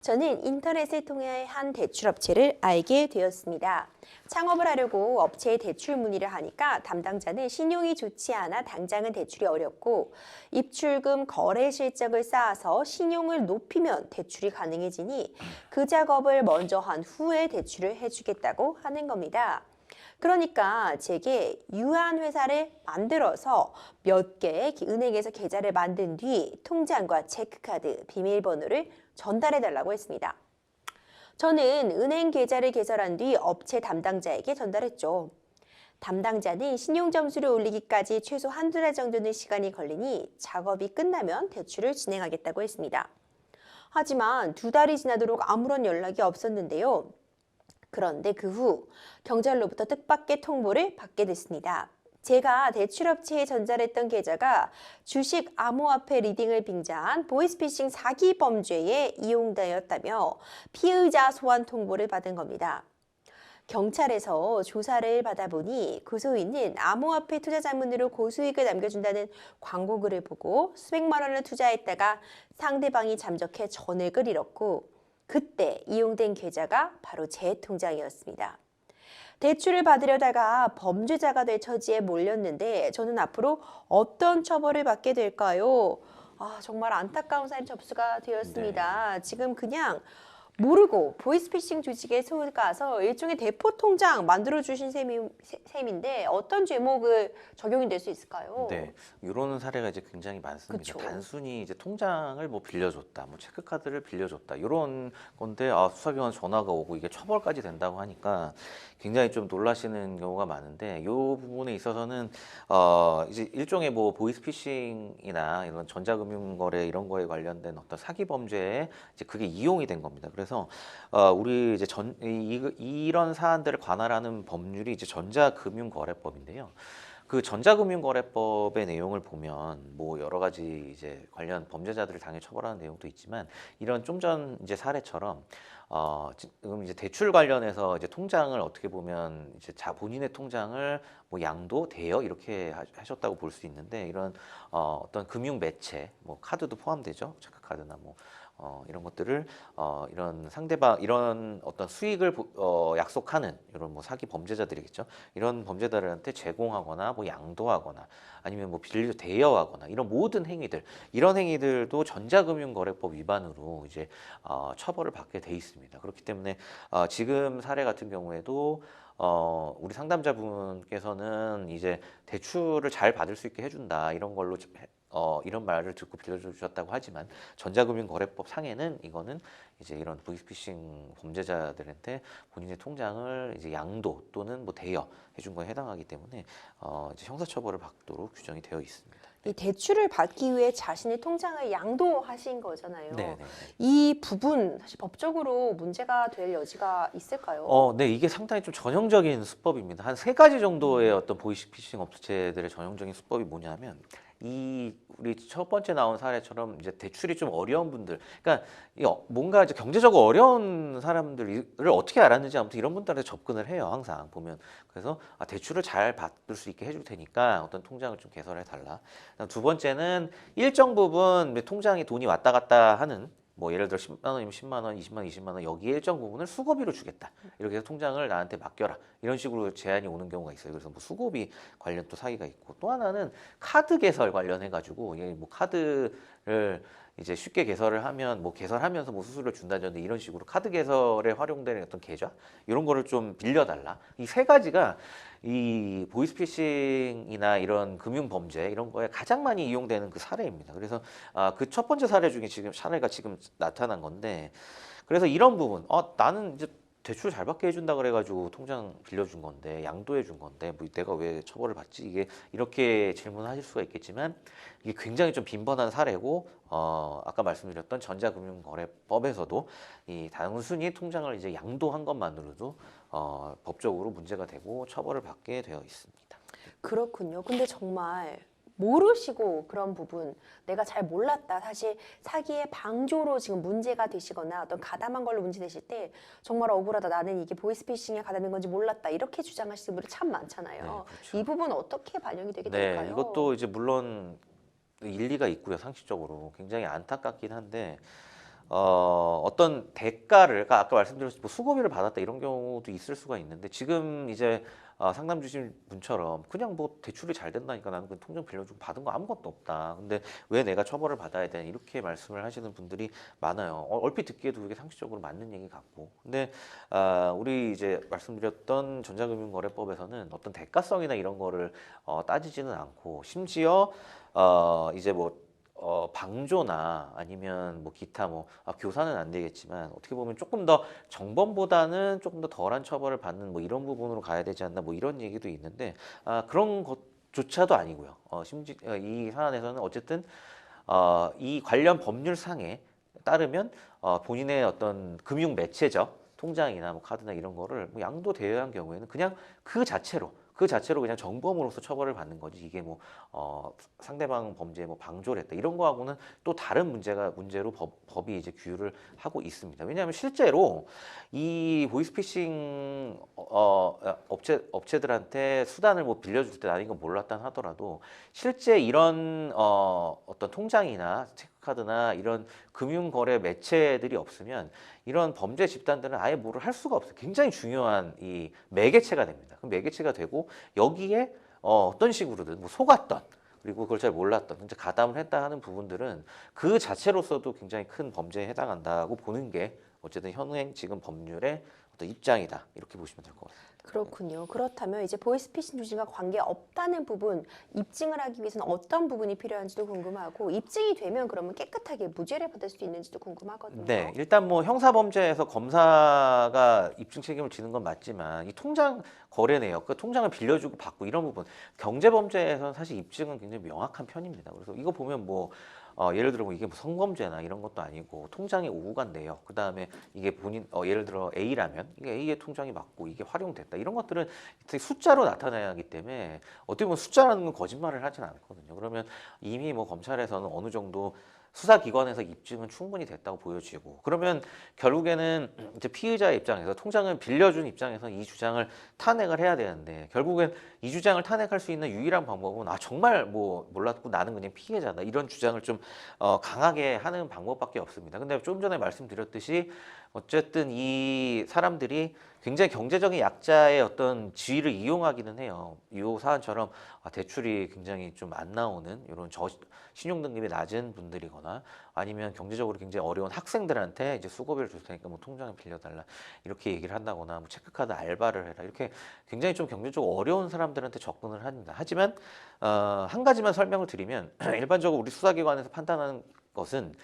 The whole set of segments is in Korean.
저는 인터넷을 통해 한 대출업체를 알게 되었습니다. 창업을 하려고 업체에 대출 문의를 하니까 담당자는 신용이 좋지 않아 당장은 대출이 어렵고 입출금 거래 실적을 쌓아서 신용을 높이면 대출이 가능해지니 그 작업을 먼저 한 후에 대출을 해주겠다고 하는 겁니다. 그러니까 제게 유한 회사를 만들어서 몇 개의 은행에서 계좌를 만든 뒤 통장과 체크카드, 비밀번호를 전달해 달라고 했습니다. 저는 은행 계좌를 개설한 뒤 업체 담당자에게 전달했죠. 담당자는 신용점수를 올리기까지 최소 한두 달 정도는 시간이 걸리니 작업이 끝나면 대출을 진행하겠다고 했습니다. 하지만 두 달이 지나도록 아무런 연락이 없었는데요. 그런데 그 후 경찰로부터 뜻밖의 통보를 받게 됐습니다. 제가 대출업체에 전달했던 계좌가 주식 암호화폐 리딩을 빙자한 보이스피싱 사기 범죄에 이용되었다며 피의자 소환 통보를 받은 겁니다. 경찰에서 조사를 받아보니 고소인은 암호화폐 투자 자문으로 고수익을 남겨준다는 광고글을 보고 수백만 원을 투자했다가 상대방이 잠적해 전액을 잃었고 그때 이용된 계좌가 바로 제 통장이었습니다. 대출을 받으려다가 범죄자가 될 처지에 몰렸는데 저는 앞으로 어떤 처벌을 받게 될까요? 정말 안타까운 사연 접수가 되었습니다. 지금 그냥 모르고 보이스피싱 조직에 속아서 일종의 대포 통장 만들어주신 셈인데 어떤 죄목을 적용이 될 수 있을까요? 네, 이런 사례가 이제 굉장히 많습니다. 그쵸. 단순히 이제 통장을 뭐 빌려줬다, 뭐 체크카드를 빌려줬다 이런 건데 수사기관 전화가 오고 이게 처벌까지 된다고 하니까 굉장히 좀 놀라시는 경우가 많은데 이 부분에 있어서는 이제 일종의 뭐 보이스피싱이나 이런 전자금융거래 이런 거에 관련된 어떤 사기 범죄에 이제 그게 이용이 된 겁니다. 그래서 우리 이제 이런 사안들을 관할하는 법률이 이제 전자금융거래법인데요. 그 전자금융거래법의 내용을 보면 뭐 여러 가지 이제 관련 범죄자들을 당해 처벌하는 내용도 있지만 이런 좀 전 이제 사례처럼 지금 이제 대출 관련해서 이제 통장을 어떻게 보면 이제 본인의 통장을 뭐 양도 대여 이렇게 하셨다고 볼 수 있는데 이런 어떤 금융 매체 뭐 카드도 포함되죠. 체크카드나 뭐 이런 것들을 이런 상대방 이런 어떤 수익을 약속하는 이런 뭐 사기 범죄자들이겠죠. 이런 범죄자들한테 제공하거나 뭐 양도하거나 아니면 뭐 빌려 대여하거나 이런 모든 행위들 이런 행위들도 전자금융거래법 위반으로 이제 처벌을 받게 돼 있습니다. 그렇기 때문에 지금 사례 같은 경우에도 우리 상담자분께서는 이제 대출을 잘 받을 수 있게 해준다 이런 걸로 이런 말을 듣고 빌려주셨다고 하지만 전자금융거래법 상에는 이거는 이제 이런 보이스피싱 범죄자들한테 본인의 통장을 이제 양도 또는 뭐 대여 해준 거에 해당하기 때문에 이제 형사처벌을 받도록 규정이 되어 있습니다. 이 대출을 받기 위해 자신의 통장을 양도하신 거잖아요. 네. 이 부분 사실 법적으로 문제가 될 여지가 있을까요? 네, 이게 상당히 좀 전형적인 수법입니다. 한 세 가지 정도의 어떤 보이스피싱 업체들의 전형적인 수법이 뭐냐면 우리 첫 번째 나온 사례처럼 이제 대출이 좀 어려운 분들, 그러니까 뭔가 이제 경제적으로 어려운 사람들을 어떻게 알았는지 아무튼 이런 분들한테 접근을 해요. 항상 보면 그래서 대출을 잘 받을 수 있게 해줄 테니까 어떤 통장을 좀 개설해 달라. 두 번째는 일정 부분 통장에 돈이 왔다 갔다 하는 뭐 예를 들어 10만 원이면 10만 원, 20만 원, 20만 원 여기에 일정 부분을 수고비로 주겠다. 이렇게 해서 통장을 나한테 맡겨라. 이런 식으로 제안이 오는 경우가 있어요. 그래서 뭐 수고비 관련 또 사기가 있고 또 하나는 카드 개설 관련해 가지고 뭐 카드를 이제 쉽게 개설을 하면 뭐 개설하면서 뭐 수수료를 준다든지 이런 식으로 카드 개설에 활용되는 어떤 계좌 이런 거를 좀 빌려달라. 이 세 가지가 이 보이스피싱이나 이런 금융 범죄 이런 거에 가장 많이 이용되는 그 사례입니다. 그래서 그 첫 번째 사례 중에 지금 사례가 지금 나타난 건데 그래서 이런 부분 나는 이제 대출 잘 받게 해준다 그래가지고 통장 빌려준 건데 양도해 준 건데 뭐 내가 왜 처벌을 받지 이게 이렇게 질문하실 수가 있겠지만 이게 굉장히 좀 빈번한 사례고 아까 말씀드렸던 전자금융거래법에서도 이 단순히 통장을 이제 양도한 것만으로도 법적으로 문제가 되고 처벌을 받게 되어 있습니다. 그렇군요. 근데 정말 모르시고 그런 부분 내가 잘 몰랐다. 사실 사기의 방조로 지금 문제가 되시거나 어떤 가담한 걸로 문제 되실 때 정말 억울하다. 나는 이게 보이스피싱에 가담인 건지 몰랐다. 이렇게 주장하시는 분들이 참 많잖아요. 네, 그렇죠. 이 부분 어떻게 반영이 되게 네, 될까요? 이것도 이제 물론 일리가 있고요. 상식적으로 굉장히 안타깝긴 한데 어떤 대가를, 그러니까 아까 말씀드렸듯이 뭐 수고비를 받았다 이런 경우도 있을 수가 있는데, 지금 이제 상담 주신 분처럼 그냥 뭐 대출이 잘 된다니까 나는 그 통장 빌려주고 받은 거 아무것도 없다. 근데 왜 내가 처벌을 받아야 되냐 이렇게 말씀을 하시는 분들이 많아요. 얼핏 듣기에도 이게 상식적으로 맞는 얘기 같고. 근데 우리 이제 말씀드렸던 전자금융거래법에서는 어떤 대가성이나 이런 거를 따지지는 않고, 심지어 이제 뭐 방조나 아니면 뭐 기타 뭐 교사는 안 되겠지만 어떻게 보면 조금 더 정범보다는 조금 더 덜한 처벌을 받는 뭐 이런 부분으로 가야 되지 않나 뭐 이런 얘기도 있는데, 그런 것조차도 아니고요. 심지 이 사안에서는 어쨌든 이 관련 법률상에 따르면 본인의 어떤 금융 매체죠. 통장이나 뭐 카드나 이런 거를 뭐 양도대여한 경우에는 그냥 그 자체로 그냥 정범으로서 처벌을 받는 거지. 이게 뭐 상대방 범죄에 뭐 방조를 했다 이런 거하고는 또 다른 문제로 법이 이제 규율을 하고 있습니다. 왜냐하면 실제로 이 보이스피싱 업체들한테 수단을 뭐 빌려줄 때 나는 이거 몰랐다 하더라도, 실제 이런 어떤 통장이나 체크카드나 이런 금융거래 매체들이 없으면 이런 범죄 집단들은 아예 뭐를 할 수가 없어요. 굉장히 중요한 이 매개체가 됩니다. 그럼 매개체가 되고, 여기에 어떤 식으로든 뭐 속았던, 그리고 그걸 잘 몰랐던, 진짜 가담을 했다 하는 부분들은 그 자체로서도 굉장히 큰 범죄에 해당한다고 보는 게 어쨌든 현행 지금 법률의 어떤 입장이다, 이렇게 보시면 될 것 같습니다. 그렇군요. 그렇다면 이제 보이스피싱 조직과 관계 없다는 부분 입증을 하기 위해서는 어떤 부분이 필요한지도 궁금하고, 입증이 되면 그러면 깨끗하게 무죄를 받을 수 있는지도 궁금하거든요. 네, 일단 뭐 형사범죄에서 검사가 입증 책임을 지는 건 맞지만, 이 통장 거래 내역, 그 통장을 빌려주고 받고 이런 부분, 경제범죄에서는 사실 입증은 굉장히 명확한 편입니다. 그래서 이거 보면 뭐 예를 들어 뭐 이게 뭐 성범죄나 이런 것도 아니고, 통장에 오고 간 내역, 그 다음에 이게 본인 예를 들어 A라면 이게 A의 통장이 맞고 이게 활용됐다, 이런 것들은 되게 숫자로 나타나야 하기 때문에, 어떻게 보면 숫자라는 건 거짓말을 하진 않거든요. 그러면 이미 뭐 검찰에서는 어느 정도 수사기관에서 입증은 충분히 됐다고 보여지고, 그러면 결국에는 이제 피의자의 입장에서, 통장을 빌려준 입장에서 이 주장을 탄핵을 해야 되는데, 결국엔 이 주장을 탄핵할 수 있는 유일한 방법은 정말 뭐 몰랐고 나는 그냥 피해자다, 이런 주장을 좀 강하게 하는 방법밖에 없습니다. 근데 좀 전에 말씀드렸듯이 어쨌든 이 사람들이 굉장히 경제적인 약자의 어떤 지위를 이용하기는 해요. 이 사안처럼 대출이 굉장히 좀 안 나오는 이런 신용 등급이 낮은 분들이거나, 아니면 경제적으로 굉장히 어려운 학생들한테 이제 수고비를 줄 테니까 뭐 통장을 빌려달라 이렇게 얘기를 한다거나, 뭐 체크카드 알바를 해라, 이렇게 굉장히 좀 경제적으로 어려운 사람들한테 접근을 합니다. 하지만 한 가지만 설명을 드리면, 일반적으로 우리 수사기관에서 판단하는 것은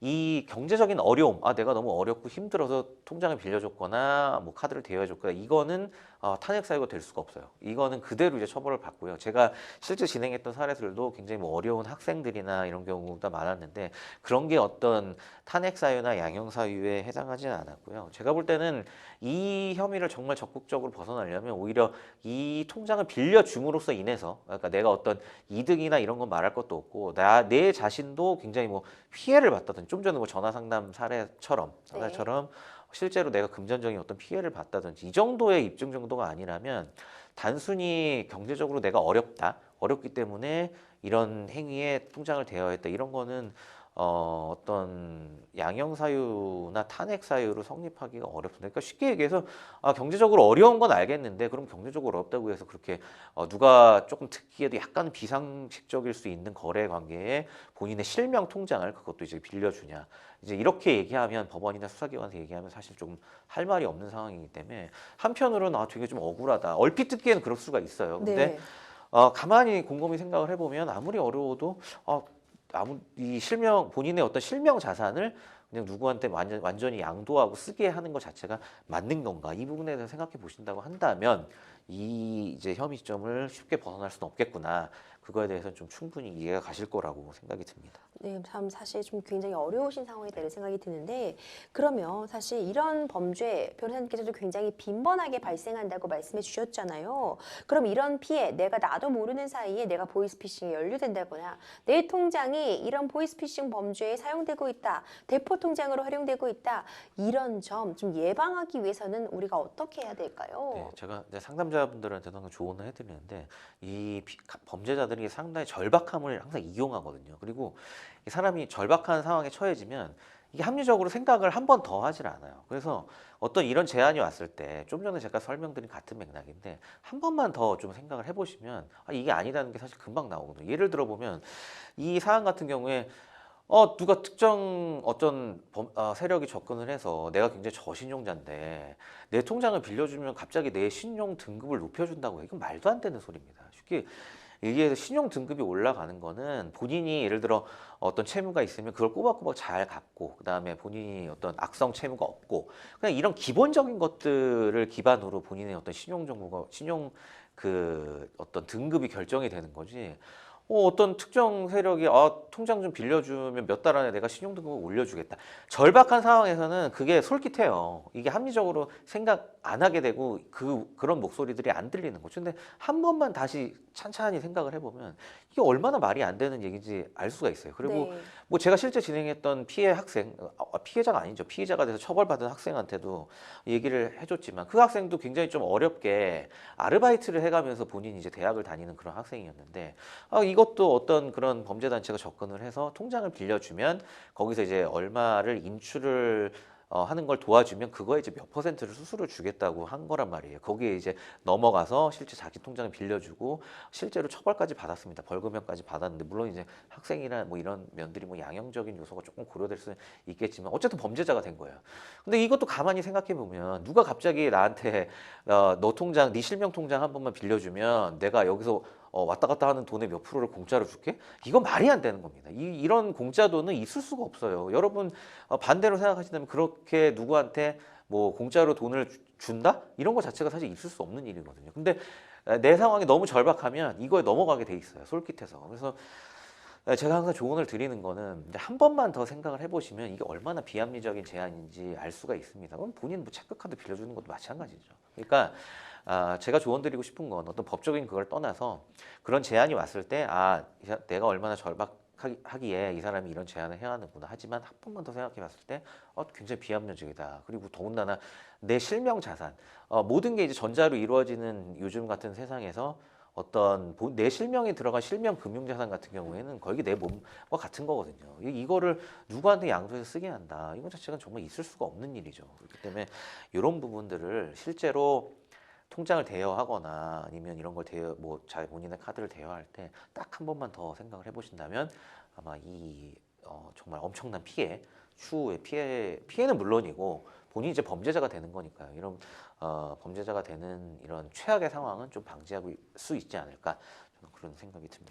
이 경제적인 어려움, 내가 너무 어렵고 힘들어서 통장을 빌려줬거나 뭐 카드를 대여해줬거나, 이거는 탄핵 사유가 될 수가 없어요. 이거는 그대로 이제 처벌을 받고요. 제가 실제 진행했던 사례들도 굉장히 뭐 어려운 학생들이나 이런 경우가 많았는데, 그런 게 어떤 탄핵 사유나 양형 사유에 해당하지는 않았고요. 제가 볼 때는 이 혐의를 정말 적극적으로 벗어나려면 오히려 이 통장을 빌려줌으로써 인해서, 그러니까 내가 어떤 이득이나 이런 건 말할 것도 없고, 내 자신도 굉장히 뭐 피해를 봤다든지, 좀 전에 뭐 전화 상담 사례처럼 실제로 내가 금전적인 어떤 피해를 봤다든지, 이 정도의 입증 정도가 아니라면, 단순히 경제적으로 내가 어렵기 때문에 이런 행위에 통장을 대여했다, 이런 거는 어떤 양형 사유나 탄핵 사유로 성립하기가 어렵습니다. 그러니까 쉽게 얘기해서 경제적으로 어려운 건 알겠는데, 그럼 경제적으로 어렵다고 해서 그렇게 누가 조금 듣기에도 약간 비상식적일 수 있는 거래 관계에 본인의 실명 통장을 그것도 이제 빌려주냐, 이제 이렇게 얘기하면, 법원이나 수사기관에서 얘기하면 사실 좀 할 말이 없는 상황이기 때문에, 한편으로는 되게 좀 억울하다, 얼핏 듣기에는 그럴 수가 있어요. 근데 네. 가만히 곰곰이 생각을 해보면, 아무리 어려워도 이 본인의 어떤 실명 자산을 그냥 누구한테 완전히 양도하고 쓰게 하는 것 자체가 맞는 건가, 이 부분에 대해서 생각해 보신다고 한다면, 이 이제 혐의점을 쉽게 벗어날 수는 없겠구나, 그거에 대해서는 좀 충분히 이해가 가실 거라고 생각이 듭니다. 네, 참 사실 좀 굉장히 어려우신 상황이다는 생각이 드는데, 그러면 사실 이런 범죄 변호사님께서도 굉장히 빈번하게 발생한다고 말씀해 주셨잖아요. 그럼 이런 피해, 나도 모르는 사이에 내가 보이스피싱에 연루된다거나 내 통장이 이런 보이스피싱 범죄에 사용되고 있다, 대포 통장으로 활용되고 있다, 이런 점 좀 예방하기 위해서는 우리가 어떻게 해야 될까요? 네, 제가 이제 상담자분들한테도 항상 조언을 해드리는데, 이 범죄자들이 상당히 절박함을 항상 이용하거든요. 그리고 이 사람이 절박한 상황에 처해지면 이게 합리적으로 생각을 한 번 더 하질 않아요. 그래서 어떤 이런 제안이 왔을 때 좀 전에 제가 설명드린 같은 맥락인데 한 번만 더 좀 생각을 해보시면 이게 아니라는 게 사실 금방 나오거든요. 예를 들어 보면 이 사안 같은 경우에 누가 특정 어떤 세력이 접근을 해서 내가 굉장히 저신용자인데 내 통장을 빌려주면 갑자기 내 신용 등급을 높여준다고 해. 이건 말도 안 되는 소리입니다. 쉽게 이게 신용 등급이 올라가는 거는 본인이 예를 들어 어떤 채무가 있으면 그걸 꼬박꼬박 잘 갚고 그다음에 본인이 어떤 악성 채무가 없고 그냥 이런 기본적인 것들을 기반으로 본인의 어떤 신용 정보가 신용 그 어떤 등급이 결정이 되는 거지. 어떤 특정 세력이 통장 좀 빌려주면 몇 달 안에 내가 신용등급을 올려주겠다. 절박한 상황에서는 그게 솔깃해요. 이게 합리적으로 생각 안 하게 되고 그런 목소리들이 안 들리는 거죠. 근데 한 번만 다시 찬찬히 생각을 해보면 이게 얼마나 말이 안 되는 얘기인지 알 수가 있어요. 그리고 네. 뭐 제가 실제 진행했던 피해 학생, 피해자가 아니죠. 피해자가 돼서 처벌받은 학생한테도 얘기를 해줬지만 그 학생도 굉장히 좀 어렵게 아르바이트를 해가면서 본인이 이제 대학을 다니는 그런 학생이었는데 이것도 어떤 그런 범죄 단체가 접근을 해서 통장을 빌려주면 거기서 이제 얼마를 인출을 하는 걸 도와주면 그거에 이제 몇 퍼센트를 수수료 주겠다고 한 거란 말이에요. 거기에 이제 넘어가서 실제 자기 통장을 빌려주고 실제로 처벌까지 받았습니다. 벌금형까지 받았는데 물론 이제 학생이나 뭐 이런 면들이 뭐 양형적인 요소가 조금 고려될 수 있겠지만 어쨌든 범죄자가 된 거예요. 근데 이것도 가만히 생각해 보면 누가 갑자기 나한테 너 통장, 네 실명 통장 한 번만 빌려주면 내가 여기서 왔다 갔다 하는 돈의 몇 프로를 공짜로 줄게? 이건 말이 안 되는 겁니다. 이런 공짜 돈은 있을 수가 없어요. 여러분 반대로 생각하신다면 그렇게 누구한테 뭐 공짜로 돈을 준다? 이런 거 자체가 사실 있을 수 없는 일이거든요. 근데 내 상황이 너무 절박하면 이거에 넘어가게 돼 있어요. 솔깃해서. 그래서 제가 항상 조언을 드리는 거는 이제 한 번만 더 생각을 해보시면 이게 얼마나 비합리적인 제안인지 알 수가 있습니다. 그럼 본인 뭐 체크카드 빌려주는 것도 마찬가지죠. 그러니까 제가 조언드리고 싶은 건 어떤 법적인 그걸 떠나서 그런 제안이 왔을 때 내가 얼마나 절박하기에 이 사람이 이런 제안을 해야 하는구나. 하지만 한 번만 더 생각해 봤을 때 굉장히 비합리적이다. 그리고 더군다나 내 실명 자산 모든 게 이제 전자로 이루어지는 요즘 같은 세상에서 어떤 내 실명이 들어간 실명 금융자산 같은 경우에는 거의 내 몸과 같은 거거든요. 이거를 누구한테 양도해서 쓰게 한다. 이거 자체가 정말 있을 수가 없는 일이죠. 그렇기 때문에 이런 부분들을 실제로 통장을 대여하거나 아니면 이런 걸 본인의 카드를 대여할 때 딱 한 번만 더 생각을 해보신다면 아마 정말 엄청난 추후의 피해는 물론이고 본인이 이제 범죄자가 되는 거니까요. 이런 범죄자가 되는 이런 최악의 상황은 좀 방지할 수 있지 않을까 저는 그런 생각이 듭니다.